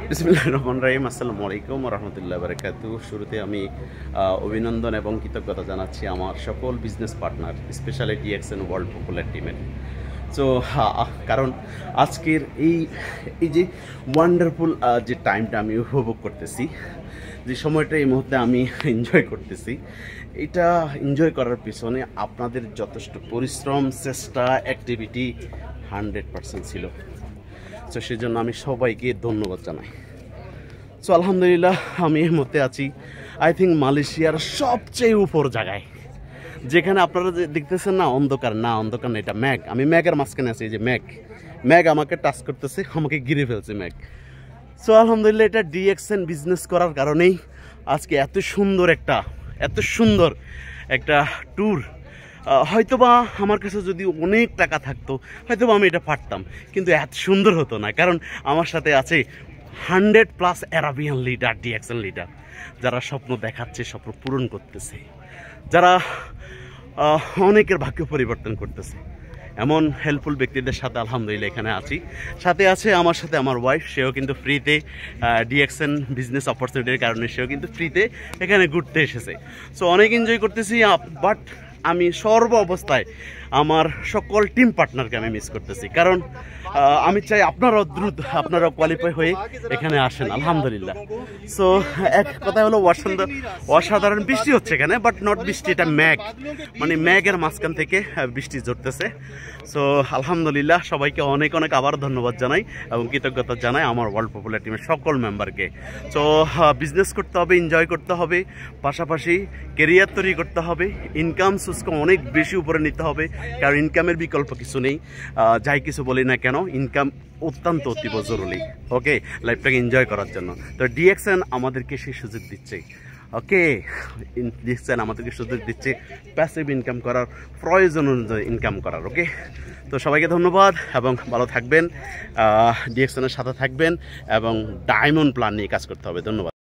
বিসমিল্লাহির রহমানির রহিম। আসসালামু আলাইকুম ওয়া রাহমাতুল্লাহি ওয়া বারাকাতুহু। শুরুতে আমি অভিনন্দন এবং কৃতজ্ঞতা জানাচ্ছি আমার সকল business partner, specially DXN world popular টিমের। সো কারণ আজকের এই যে ওয়ান্ডারফুল যে টাইমটা আমি উপভোগ করতেছি, যে সময়টা এই মুহূর্তে আমি এনজয় করতেছি, এটা এনজয় করার পিছনে আপনাদের যথেষ্ট পরিশ্রম, চেষ্টা, অ্যাক্টিভিটি 100% ছিল। সো সেই জন্য আমি সবাইকে ধন্যবাদ জানাই। সো আলহামদুলিল্লাহ, আমি এই মুহূর্তে আছি আই থিঙ্ক মালয়েশিয়ার সবচেয়ে উপর জায়গায়, যেখানে আপনারা যে দেখতেছেন না অন্ধকার, না অন্ধকার না, এটা ম্যাগ। আমি ম্যাগের মাঝখানে আছি, এই যে ম্যাগ আমাকে টাচ করতেছে, আমাকে ঘিরে ফেলছে ম্যাগ। সো আলহামদুলিল্লাহ, এটা ডিএক্সএন বিজনেস করার কারণেই আজকে এত সুন্দর একটা ট্যুর। হয়তোবা আমার কাছে যদি অনেক টাকা থাকতো হয়তোবা আমি এটা পারতাম, কিন্তু এত সুন্দর হতো না, কারণ আমার সাথে আছে 100+ অ্যারাবিয়ান লিডার, ডিএক্সএন লিডার, যারা স্বপ্ন দেখাচ্ছে, স্বপ্ন পূরণ করতেছে, যারা অনেকের ভাগ্য পরিবর্তন করতেছে। এমন হেল্পফুল ব্যক্তিদের সাথে আলহামদুলিল্লাহ এখানে আছি। সাথে আছে আমার সাথে আমার ওয়াইফ, সেও কিন্তু ফ্রিতে ডিএক্সএন বিজনেস অপরচুনিটির কারণে সেও কিন্তু ফ্রিতে এখানে ঘুরতে এসেছে। সো অনেক এনজয় করতেছি, বাট আমি সর্ব অবস্থায় আমার সকল টিম পার্টনারকে আমি মিস করতেছি, কারণ আমি চাই আপনারাও কোয়ালিফাই হয়ে এখানে আসেন আলহামদুলিল্লাহ। সো এক কথা হলো অসাধারণ বৃষ্টি হচ্ছে এখানে, বাট নট বৃষ্টি, এটা মানে ম্যাগের মাঝখান থেকে বৃষ্টি ঝরতেছে। সো আলহামদুলিল্লাহ, সবাইকে অনেক আবার ধন্যবাদ জানাই এবং কৃতজ্ঞতা জানাই আমার ওয়ার্ল্ড পপুলার টিমের সকল মেম্বারকে। সো বিজনেস করতে হবে, এনজয় করতে হবে, পাশাপাশি কেরিয়ার তৈরি করতে হবে, ইনকাম সোর্সকে অনেক বেশি উপরে নিতে হবে, কারণ ইনকামের বিকল্প কিছু নেই। যাই কিছু বলি না কেন, ইনকাম অত্যন্ত অতীব জরুরি, ওকে, লাইফটাকে এনজয় করার জন্য। তো ডিএক্সএন আমাদেরকে সেই সুযোগ দিচ্ছে, ওকে, ডিএক্সএন আমাদেরকে সুযোগ দিচ্ছে প্যাসিভ ইনকাম করার, প্রয়োজন অনুযায়ী ইনকাম করার, ওকে। তো সবাইকে ধন্যবাদ এবং ভালো থাকবেন, ডিএক্সএনের সাথে থাকবেন এবং ডায়মন্ড প্ল্যান নিয়ে কাজ করতে হবে। ধন্যবাদ।